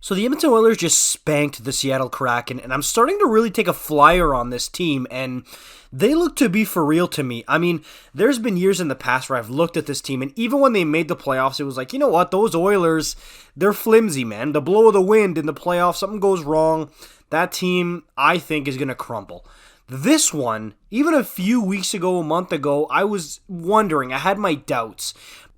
So the Edmonton Oilers just spanked the Seattle Kraken, and I'm starting to really take a flyer on this team, and they look to be for real to me. I mean, there's been years in the past where I've looked at this team, and even when they made the playoffs, it was like, you know what, those Oilers, they're flimsy, man. The blow of the wind in the playoffs, something goes wrong, that team, I think, is going to crumble. This one, even a few weeks ago, a month ago, I was wondering, I had my doubts.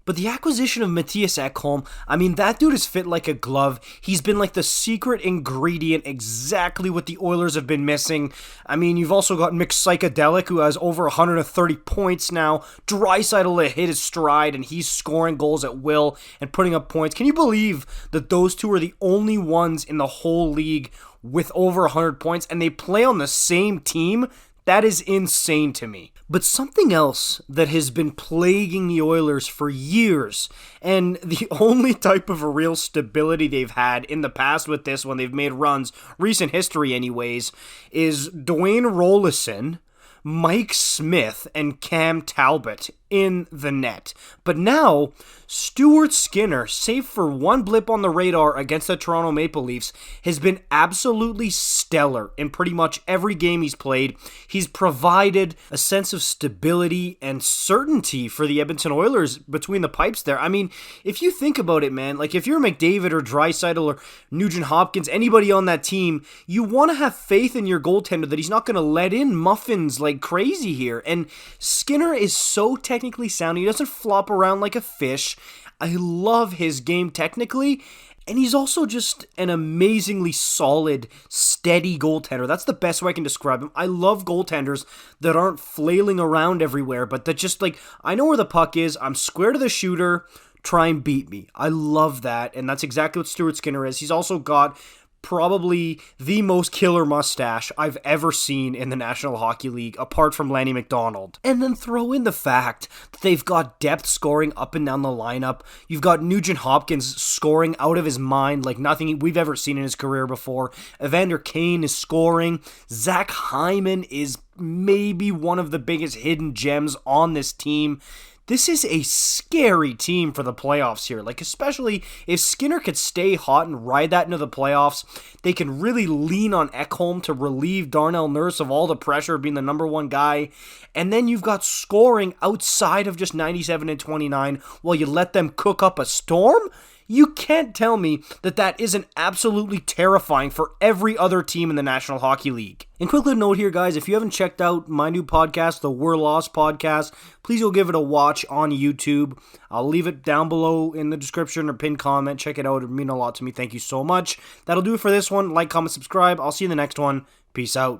But the acquisition of Mattias Ekholm, I mean, that dude is fit like a glove. He's been like the secret ingredient, exactly what the Oilers have been missing. I mean, you've also got mcdavid, who has over 130 points now. Draisaitl hit his stride, and he's scoring goals at will and putting up points. Can you believe that those two are the only ones in the whole league with over 100 points, and they play on the same team? That is insane to me. But something else that has been plaguing the Oilers for years, and the only type of real stability they've had in the past with this when they've made runs, recent history anyways, is Dwayne Rollison, Mike Smith, and Cam Talbot in the net. But now, Stuart Skinner, save for one blip on the radar against the Toronto Maple Leafs, has been absolutely stellar in pretty much every game he's played. He's provided a sense of stability and certainty for the Edmonton Oilers between the pipes there. I mean, if you think about it, man, like if you're McDavid or Draisaitl or Nugent Hopkins, anybody on that team, you want to have faith in your goaltender that he's not going to let in muffins like crazy here. And Skinner is so technically sound. He doesn't flop around like a fish. I love his game technically, and he's also just an amazingly solid, steady goaltender. That's the best way I can describe him. I love goaltenders that aren't flailing around everywhere, but that just like, I know where the puck is, I'm square to the shooter, try and beat me. I love that, and that's exactly what Stuart Skinner is. He's also got probably the most killer mustache I've ever seen in the National Hockey League, apart from Lanny McDonald. And then throw in the fact that they've got depth scoring up and down the lineup. You've got Nugent Hopkins scoring out of his mind like nothing we've ever seen in his career before. Evander Kane is scoring. Zach Hyman is maybe one of the biggest hidden gems on this team. This is a scary team for the playoffs here. Like, especially if Skinner could stay hot and ride that into the playoffs, they can really lean on Ekholm to relieve Darnell Nurse of all the pressure of being the number one guy. And then you've got scoring outside of just 97 and 29 while you let them cook up a storm? You can't tell me that that isn't absolutely terrifying for every other team in the National Hockey League. And quick little note here, guys, if you haven't checked out my new podcast, the We're Lost podcast, please go give it a watch on YouTube. I'll leave it down below in the description or pinned comment. Check it out. It would mean a lot to me. Thank you so much. That'll do it for this one. Like, comment, subscribe. I'll see you in the next one. Peace out.